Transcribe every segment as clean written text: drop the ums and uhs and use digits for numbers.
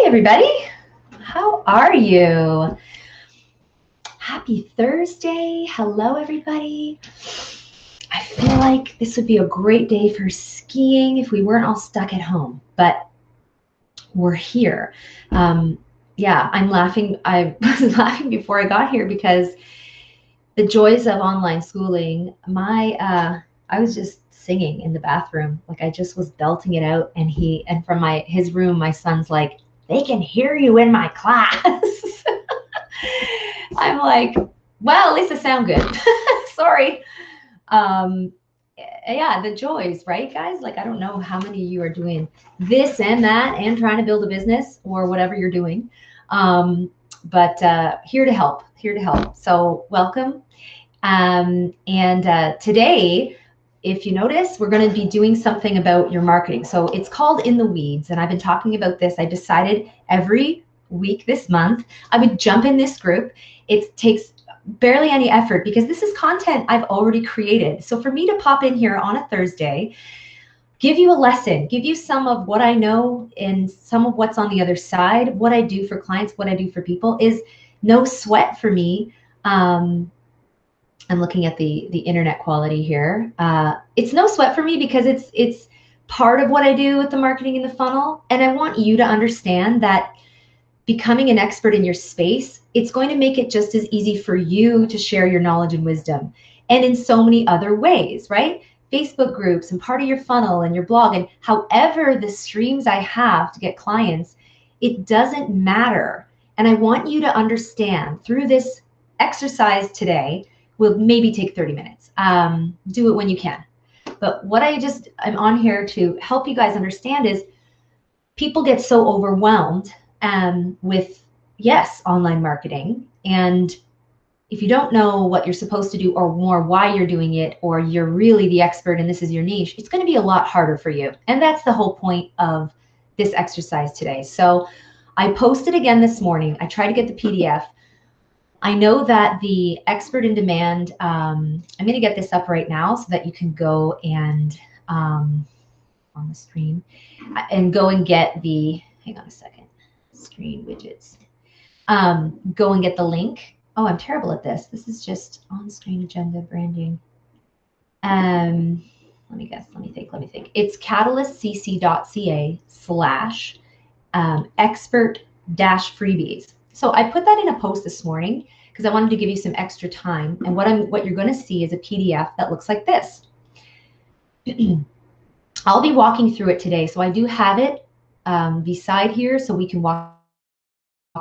everybody. How are you? Happy Thursday. Hello, everybody. I feel like this would be a great day for skiing if we weren't all stuck at home, but we're here. Yeah, I'm laughing. I was laughing before I got here because the joys of online schooling, I was just singing in the bathroom. Like I just was belting it out, and from his room, my son's like, they can hear you in my class. I'm like, well, at least I sound good. Sorry. Yeah, the joys, right, guys? Like, I don't know how many of you are doing this and that and trying to build a business or whatever you're doing. But here to help, So welcome. Today, if you notice, we're going to be doing something about your marketing. So it's called In the Weeds, and I've been talking about this. I decided every week this month, I would jump in this group. It takes barely any effort because this is content I've already created. So for me to pop in here on a Thursday, give you a lesson, give you some of what I know and some of what's on the other side, what I do for clients, what I do for people is no sweat for me. I'm looking at the internet quality here. It's no sweat for me because it's part of what I do with the marketing in the funnel. And I want you to understand that becoming an expert in your space, it's going to make it just as easy for you to share your knowledge and wisdom. And in so many other ways, right? Facebook groups and part of your funnel and your blog and however the streams I have to get clients, it doesn't matter. And I want you to understand through this exercise today, will maybe take 30 minutes. Do it when you can. But what I'm on here to help you guys understand is people get so overwhelmed with, yes, online marketing. And if you don't know what you're supposed to do or more why you're doing it, or you're really the expert and this is your niche, it's going to be a lot harder for you. And that's the whole point of this exercise today. So I posted again this morning. I tried to get the PDF. I know that the expert in demand, I'm going to get this up right now so that you can go and on the screen and go and get the, hang on a second, screen widgets. Go and get the link. Oh, I'm terrible at this. This is just on-screen agenda branding. Let me think. It's catalystcc.ca/expert-freebies. So I put that in a post this morning because I wanted to give you some extra time. And what you're going to see is a PDF that looks like this. I'll be walking through it today. So I do have it beside here so we can walk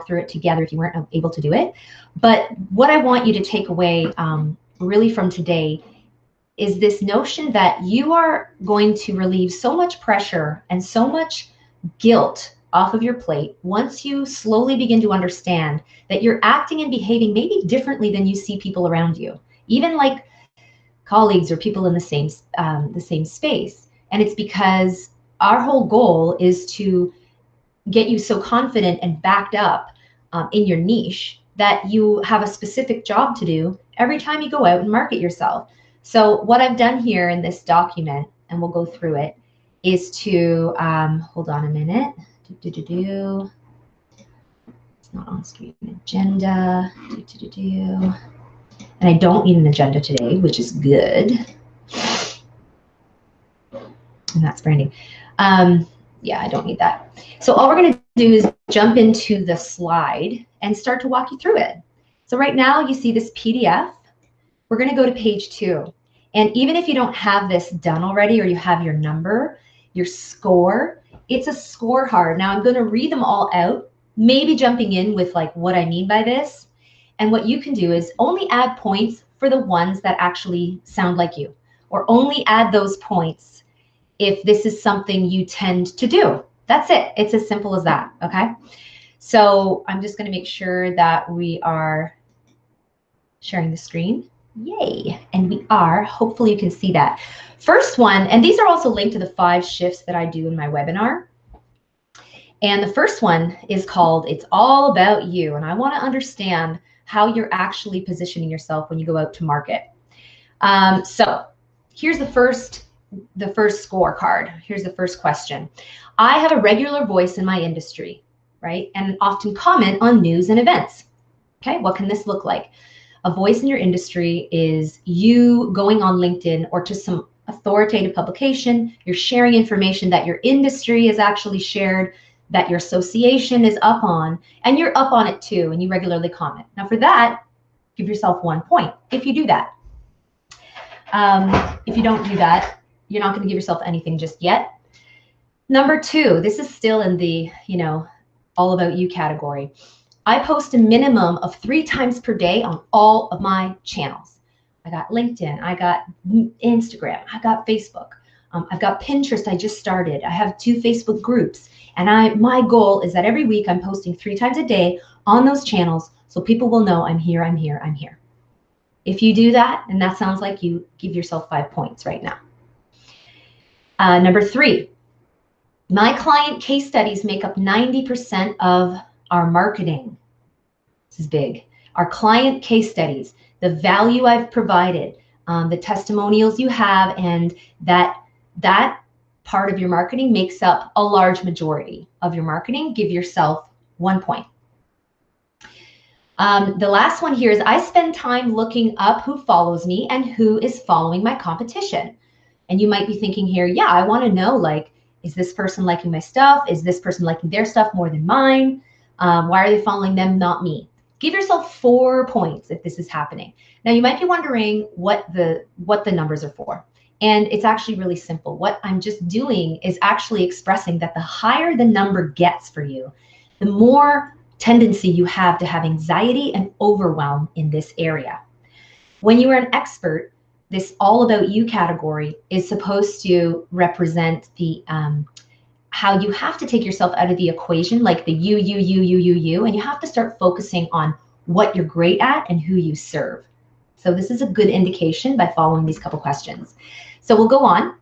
through it together if you weren't able to do it. But what I want you to take away really from today is this notion that you are going to relieve so much pressure and so much guilt off of your plate once you slowly begin to understand that you're acting and behaving maybe differently than you see people around you, even like colleagues or people in the same space. And it's because our whole goal is to get you so confident and backed up in your niche that you have a specific job to do every time you go out and market yourself. So what I've done here in this document, and we'll go through it, is to, hold on a minute. It's not on screen. Agenda. And I don't need an agenda today, which is good. And that's branding. Yeah, I don't need that. So all we're going to do is jump into the slide and start to walk you through it. So right now you see this PDF. We're going to go to page 2. And even if you don't have this done already or you have your number, your score, it's a scorecard. Now I'm going to read them all out, maybe jumping in with like what I mean by this. And what you can do is only add points for the ones that actually sound like you, or only add those points if this is something you tend to do. That's it. It's as simple as that, okay? So I'm just going to make sure that we are sharing the screen. Yay. And we are. Hopefully you can see that. First one, and these are also linked to the 5 shifts that I do in my webinar. And the first one is called It's All About You. And I want to understand how you're actually positioning yourself when you go out to market. So here's the first scorecard. Here's the first question. I have a regular voice in my industry, right? And often comment on news and events. Okay, what can this look like? A voice in your industry is you going on LinkedIn or to some authoritative publication, you're sharing information that your industry has actually shared, that your association is up on, and you're up on it too, and you regularly comment. Now for that, give yourself 1 point if you do that. If you don't do that, you're not going to give yourself anything just yet. Number 2, this is still in the, all about you category. I post a minimum of 3 times per day on all of my channels. I got LinkedIn, I got Instagram, I got Facebook, I've got Pinterest I just started. I have 2 Facebook groups. And my goal is that every week I'm posting 3 times a day on those channels so people will know I'm here, I'm here, I'm here. If you do that, and that sounds like you, give yourself 5 points right now. Number 3, my client case studies make up 90% of our marketing. This is big. Our client case studies, the value I've provided, the testimonials you have, and that part of your marketing makes up a large majority of your marketing. Give yourself 1 point. The last one here is I spend time looking up who follows me and who is following my competition. And you might be thinking here, yeah, I want to know, like, is this person liking my stuff? Is this person liking their stuff more than mine? Why are they following them, not me? Give yourself 4 points if this is happening. Now you might be wondering what the numbers are for. And it's actually really simple. What I'm just doing is actually expressing that the higher the number gets for you, the more tendency you have to have anxiety and overwhelm in this area. When you are an expert, this all about you category is supposed to represent the how you have to take yourself out of the equation, like the you, and you have to start focusing on what you're great at and who you serve. So this is a good indication by following these couple questions. So we'll go on.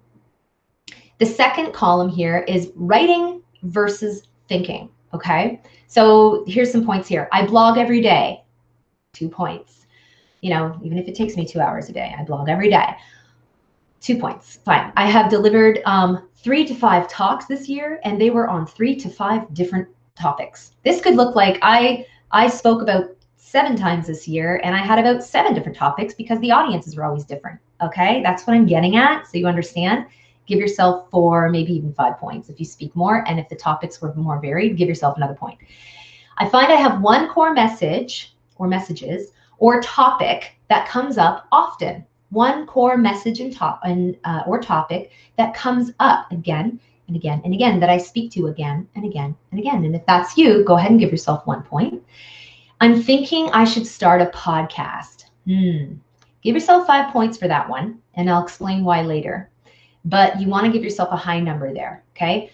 The second column here is writing versus thinking, okay? So here's some points here. I blog every day, 2 points. Even if it takes me 2 hours a day, I blog every day. 2 points, fine. I have delivered 3 to 5 talks this year, and they were on 3 to 5 different topics. This could look like I spoke about 7 times this year, and I had about 7 different topics because the audiences were always different, okay? That's what I'm getting at, so you understand. Give yourself 4, maybe even 5 points if you speak more, and if the topics were more varied, give yourself another point. I find I have one core message or messages or topic that comes up often. One core message or topic that comes up again and again and again, that I speak to again and again and again. And if that's you, go ahead and give yourself 1 point. I'm thinking I should start a podcast. Give yourself 5 points for that one, and I'll explain why later. But you want to give yourself a high number there, okay?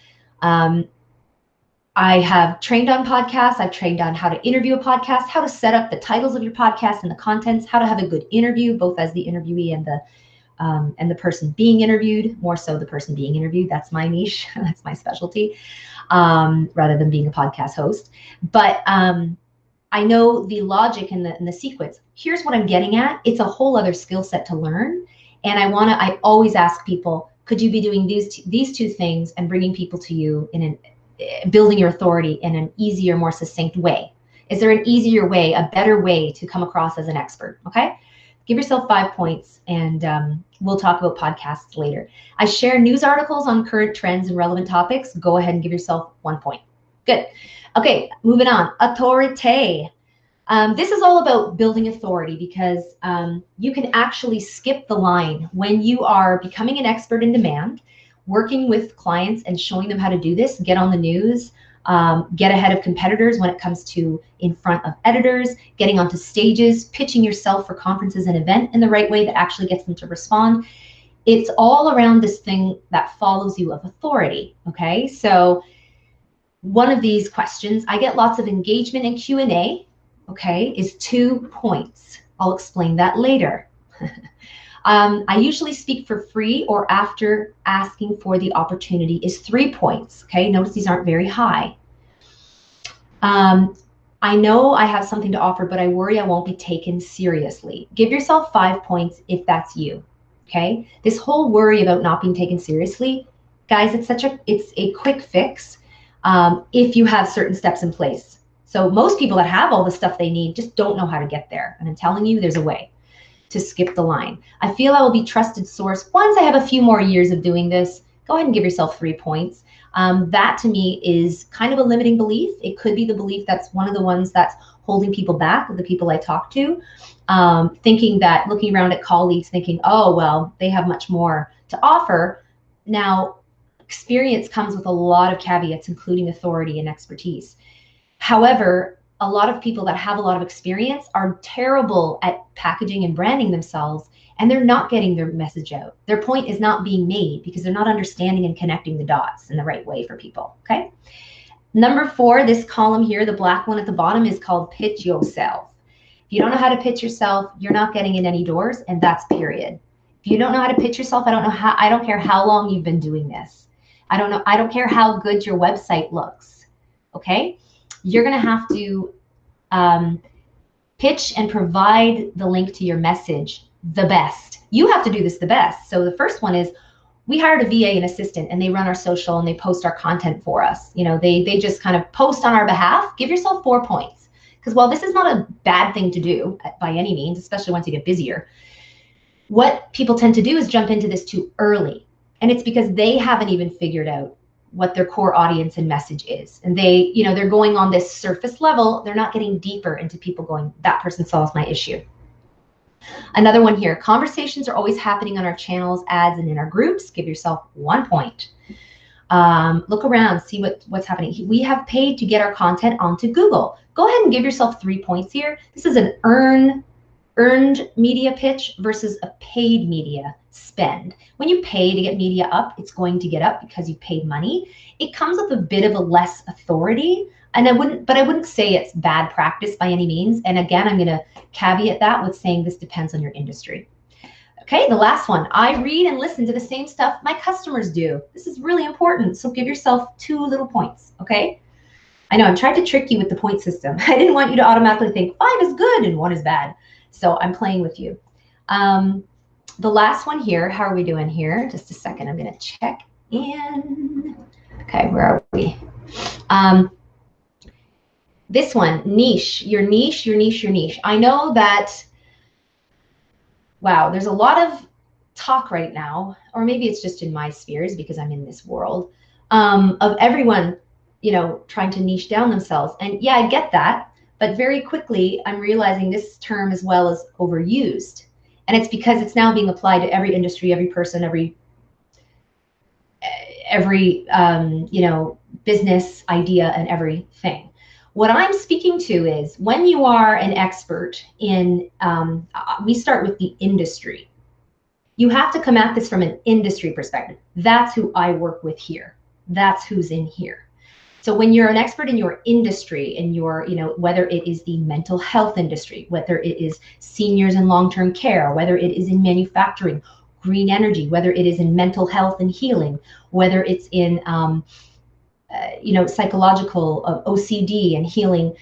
I have trained on podcasts. I've trained on how to interview a podcast, how to set up the titles of your podcast and the contents, how to have a good interview, both as the interviewee and the person being interviewed, more so the person being interviewed. That's my niche. That's my specialty, rather than being a podcast host. But I know the logic and the sequence. Here's what I'm getting at. It's a whole other skill set to learn. And I always ask people, could you be doing these 2 things and bringing people to you in building your authority in an easier, more succinct way? Is there an easier way, a better way to come across as an expert? Okay, give yourself 5 points, and we'll talk about podcasts later. I share news articles on current trends and relevant topics. Go ahead and give yourself 1 point. Good. Okay, moving on. Authorité. This is all about building authority, because you can actually skip the line when you are becoming an expert in demand, working with clients and showing them how to do this, get on the news, get ahead of competitors when it comes to in front of editors, getting onto stages, pitching yourself for conferences and events in the right way that actually gets them to respond. It's all around this thing that follows you of authority, okay? So one of these questions, I get lots of engagement in Q&A, okay, is 2 points. I'll explain that later. I usually speak for free or after asking for the opportunity is 3 points. Okay, notice these aren't very high. I know I have something to offer, but I worry I won't be taken seriously. Give yourself 5 points if that's you. Okay, this whole worry about not being taken seriously, guys, it's a quick fix. if you have certain steps in place. So most people that have all the stuff they need just don't know how to get there. And I'm telling you, there's a way to skip the line. I feel I will be trusted source once I have a few more years of doing this. Go ahead and give yourself 3 points. That to me is kind of a limiting belief. It could be the belief that's one of the ones that's holding people back, the people I talk to, thinking that, looking around at colleagues thinking, oh, well, they have much more to offer. Now, experience comes with a lot of caveats, including authority and expertise. However, a lot of people that have a lot of experience are terrible at packaging and branding themselves, and they're not getting their message out. Their point is not being made because they're not understanding and connecting the dots in the right way for people, okay? Number 4, this column here, the black one at the bottom, is called pitch yourself. If you don't know how to pitch yourself, you're not getting in any doors, and that's period. If you don't know how to pitch yourself, I don't care how long you've been doing this. I don't care how good your website looks, okay? You're gonna have to pitch and provide the link to your message the best. You have to do this the best. So the first one is, we hired a VA, an assistant, and they run our social and they post our content for us. You know, they just kind of post on our behalf. Give yourself 4 points. Because while this is not a bad thing to do by any means, especially once you get busier, what people tend to do is jump into this too early. And it's because they haven't even figured out what their core audience and message is. And they, you know, they're going on this surface level. They're not getting deeper into people going, that person solves my issue. Another one here, conversations are always happening on our channels, ads, and in our groups. Give yourself 1 point. Look around, see what's happening. We have paid to get our content onto Google. Go ahead and give yourself 3 points here. This is an earned media pitch versus a paid media spend. When you pay to get media up, it's going to get up because you paid money. It comes with a bit of a less authority, and I wouldn't say it's bad practice by any means. And again, I'm going to caveat that with saying this depends on your industry. Okay, the last one. I read and listen to the same stuff my customers do. This is really important. So give yourself 2 little points, okay? I know I'm trying to trick you with the point system. I didn't want you to automatically think 5 is good and 1 is bad. So I'm playing with you. The last one here, how are we doing here? Just a second, I'm gonna check in. Okay, where are we? This one, niche, your niche, your niche, your niche. I know that, wow, there's a lot of talk right now, or maybe it's just in my spheres because I'm in this world, of everyone, you know, trying to niche down themselves. And yeah, I get that, but very quickly I'm realizing this term as well is overused. And it's because it's now being applied to every industry, every person, every you know, business idea and everything. What I'm speaking to is when you are an expert in, we start with the industry. You have to come at this from an industry perspective. That's who I work with here. That's who's in here. So when you're an expert in your industry, in your, you know, whether it is the mental health industry, whether it is seniors and long-term care, whether it is in manufacturing, green energy, whether it is in mental health and healing, whether it's in, you know, psychological OCD and healing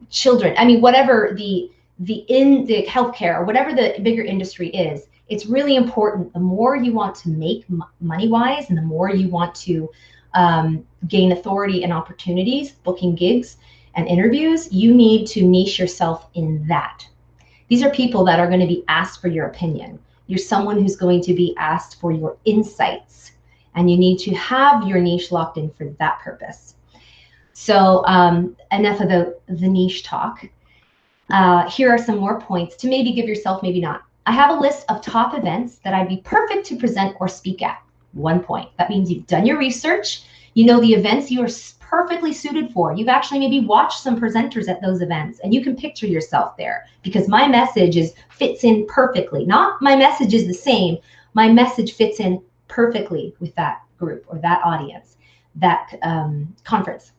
children. I mean, whatever the healthcare or whatever the bigger industry is, it's really important. The more you want to make money-wise, and the more you want to gain authority and opportunities, booking gigs and interviews, you need to niche yourself in that. These are people that are going to be asked for your opinion. You're someone who's going to be asked for your insights, and you need to have your niche locked in for that purpose. So enough of the niche talk. Here are some more points to maybe give yourself, maybe not. I have a list of top events that I'd be perfect to present or speak at. 1 point. That means you've done your research. You know the events you are perfectly suited for. You've actually maybe watched some presenters at those events, and you can picture yourself there because my message fits in perfectly. Not my message is the same. My message fits in perfectly with that group or that audience, that conference.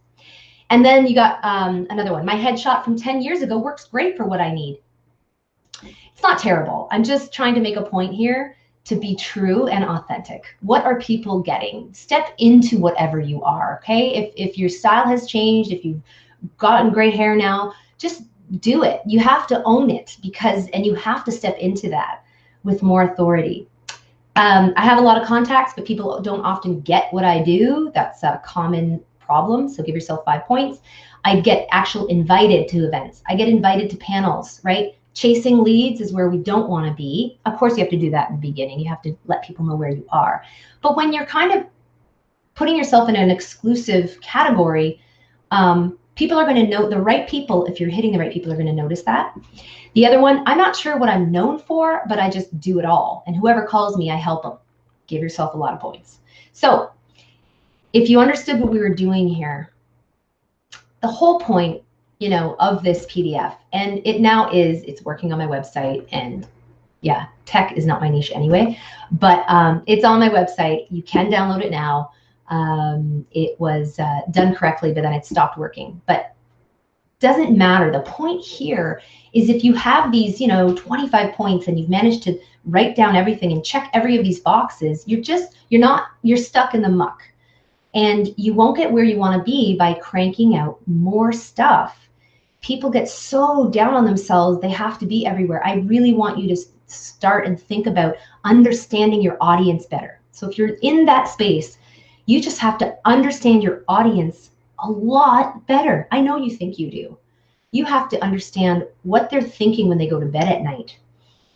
And then you got another one. My headshot from 10 years ago works great for what I need. It's not terrible. I'm just trying to make a point here to be true and authentic. What are people getting? Step into whatever you are, okay? If your style has changed, if you've gotten gray hair now, just do it. You have to own it and you have to step into that with more authority. I have a lot of contacts, but people don't often get what I do. That's a common problem. So give yourself 5 points. I get actually invited to events. I get invited to panels, right? Chasing leads is where we don't want to be. Of course, you have to do that in the beginning. You have to let people know where you are. But when you're kind of putting yourself in an exclusive category, people are going to know the right people. If you're hitting the right people, are going to notice that. The other one, I'm not sure what I'm known for, but I just do it all. And whoever calls me, I help them. Give yourself a lot of points. So if you understood what we were doing here, the whole point, you know, of this PDF, and it now is, it's working on my website, and yeah, tech is not my niche anyway, but it's on my website. You can download it now. It was done correctly, but then it stopped working. But doesn't matter. The point here is if you have these, you know, 25 points and you've managed to write down everything and check every of these boxes, you're stuck in the muck. And you won't get where you want to be by cranking out more stuff. People get so down on themselves, they have to be everywhere. I really want you to start and think about understanding your audience better. So if you're in that space, you just have to understand your audience a lot better. I know you think you do. You have to understand what they're thinking when they go to bed at night.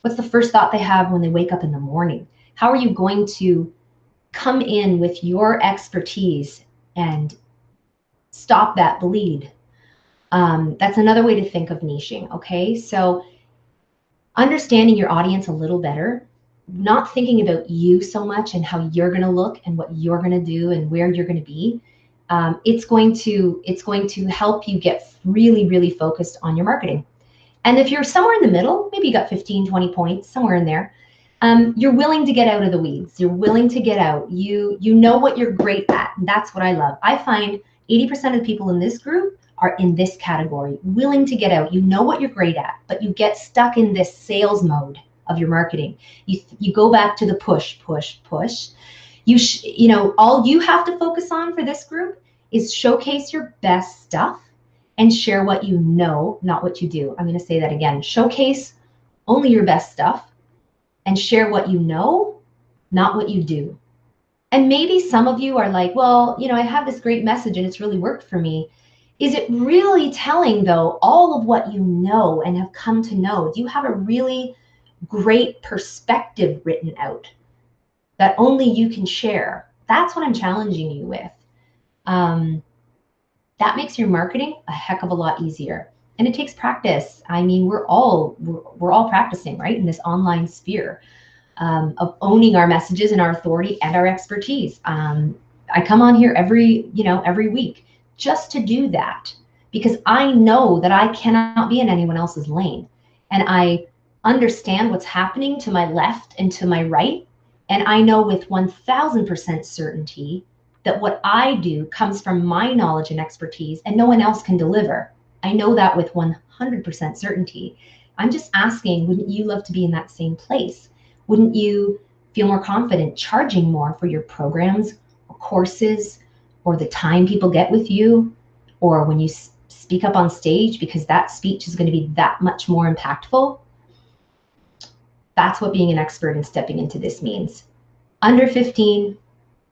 What's the first thought they have when they wake up in the morning? How are you going to come in with your expertise and stop that bleed? That's another way to think of niching, okay? So understanding your audience a little better, not thinking about you so much and how you're gonna look and what you're gonna do and where you're gonna be. It's going to help you get really, really focused on your marketing. And if you're somewhere in the middle, maybe you got 15, 20 points, somewhere in there, you're willing to get out of the weeds. You're willing to get out. You know what you're great at. And that's what I love. I find 80% of the people in this group are in this category, willing to get out. You know what you're great at, but you get stuck in this sales mode of your marketing. You go back to the push, push, push. You know, all you have to focus on for this group is showcase your best stuff and share what you know, not what you do. I'm going to say that again. Showcase only your best stuff and share what you know, not what you do. And maybe some of you are like, well, you know, I have this great message and it's really worked for me. Is it really telling, though, all of what you know and have come to know? Do you have a really great perspective written out that only you can share? That's what I'm challenging you with. That makes your marketing a heck of a lot easier. And it takes practice. I mean, we're all practicing, right, in this online sphere of owning our messages and our authority and our expertise. I come on here every week just to do that, because I know that I cannot be in anyone else's lane. And I understand what's happening to my left and to my right. And I know with 1000% certainty that what I do comes from my knowledge and expertise and no one else can deliver. I know that with 100% certainty. I'm just asking, wouldn't you love to be in that same place? Wouldn't you feel more confident charging more for your programs or courses or the time people get with you, or when you speak up on stage, because that speech is going to be that much more impactful? That's what being an expert and stepping into this means. Under 15,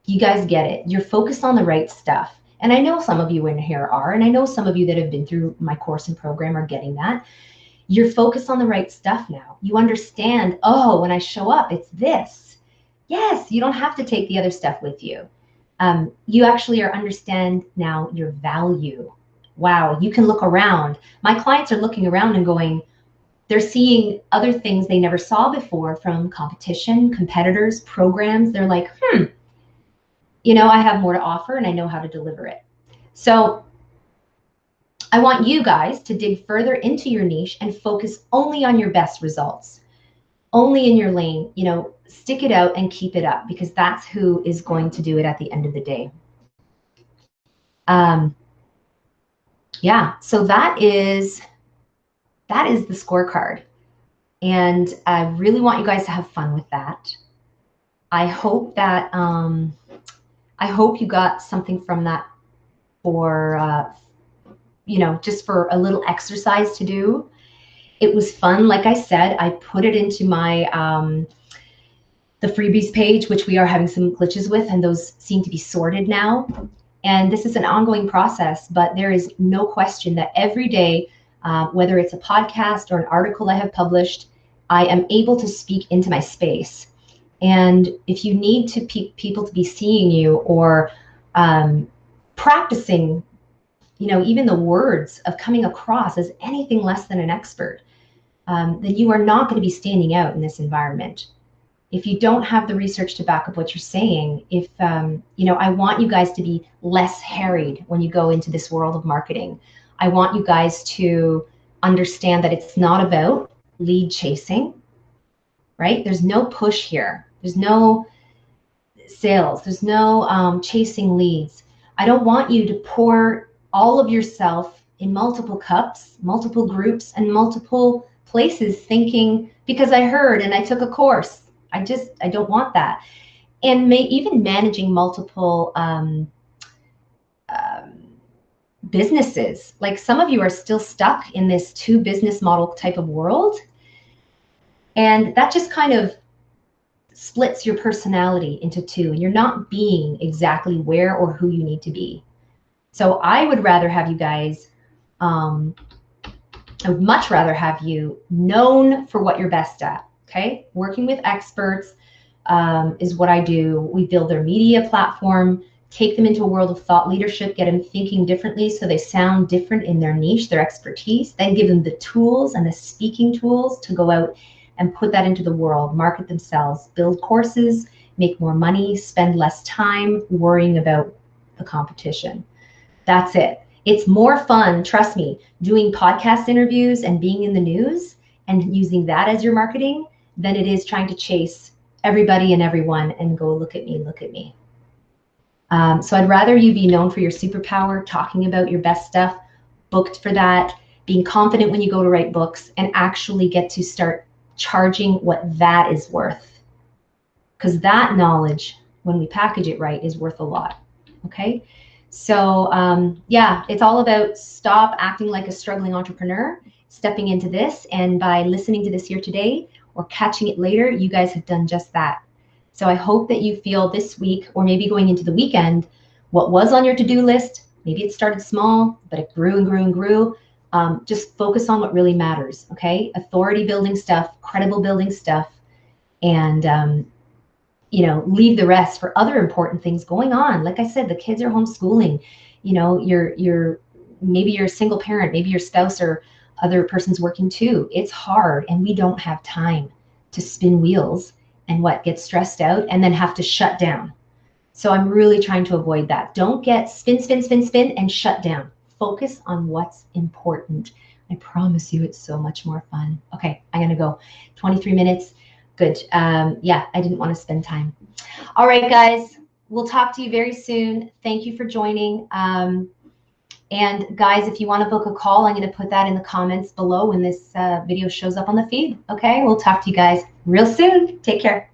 you guys get it. You're focused on the right stuff. And I know some of you in here are, and I know some of you that have been through my course and program are getting that. You're focused on the right stuff now. You understand, oh, when I show up, it's this. Yes, you don't have to take the other stuff with you. You actually understand now your value. Wow, you can look around. My clients are looking around and going, they're seeing other things they never saw before from competition, competitors, programs. They're like, you know, I have more to offer and I know how to deliver it. So I want you guys to dig further into your niche and focus only on your best results, only in your lane. You know, stick it out and keep it up, because that's who is going to do it at the end of the day. Yeah, so that is the scorecard. And I really want you guys to have fun with that. I hope that I hope you got something from that for you know, just for a little exercise to do. It was fun. Like I said, I put it into my the freebies page, which we are having some glitches with, and those seem to be sorted now. And this is an ongoing process, but there is no question that every day, whether it's a podcast or an article I have published, I am able to speak into my space. And if you need to people to be seeing you or practicing, even the words of coming across as anything less than an expert, then you are not going to be standing out in this environment. If you don't have the research to back up what you're saying, I want you guys to be less harried when you go into this world of marketing. I want you guys to understand that it's not about lead chasing, right? There's no push here. There's no sales. There's no chasing leads. I don't want you to pour all of yourself in multiple cups, multiple groups, and multiple places thinking, because I heard and I took a course. I don't want that. And even managing multiple businesses. Like some of you are still stuck in this 2 business model type of world. And that just kind of splits your personality into 2, and you're not being exactly where or who you need to be. So I would rather have you guys, I would much rather have you known for what you're best at. Okay, working with experts is what I do. We build their media platform, take them into a world of thought leadership, get them thinking differently so they sound different in their niche, their expertise, then give them the tools and the speaking tools to go out and put that into the world, market themselves, build courses, make more money, spend less time worrying about the competition. That's it. It's more fun, trust me, doing podcast interviews and being in the news and using that as your marketing than it is trying to chase everybody and everyone and go, look at me, look at me. So I'd rather you be known for your superpower, talking about your best stuff, booked for that, being confident when you go to write books, and actually get to start charging what that is worth. Because that knowledge, when we package it right, is worth a lot. Okay? So yeah, it's all about stop acting like a struggling entrepreneur, stepping into this, and by listening to this here today or catching it later, you guys have done just that. So I hope that you feel this week, or maybe going into the weekend, what was on your to-do list, maybe it started small, but it grew and grew and grew. Just focus on what really matters, okay? Authority building stuff, credible building stuff, and leave the rest for other important things going on. Like I said, the kids are homeschooling. Maybe you're a single parent, maybe your spouse or other person's working too. It's hard, and we don't have time to spin wheels and get stressed out and then have to shut down. So I'm really trying to avoid that. Don't get spin, and shut down. Focus on what's important. I promise you it's so much more fun. Okay, I'm gonna go. 23 minutes. Good. Yeah, I didn't want to spend time. All right, guys, we'll talk to you very soon. Thank you for joining. And guys, if you want to book a call, I'm going to put that in the comments below when this video shows up on the feed. Okay, we'll talk to you guys real soon. Take care.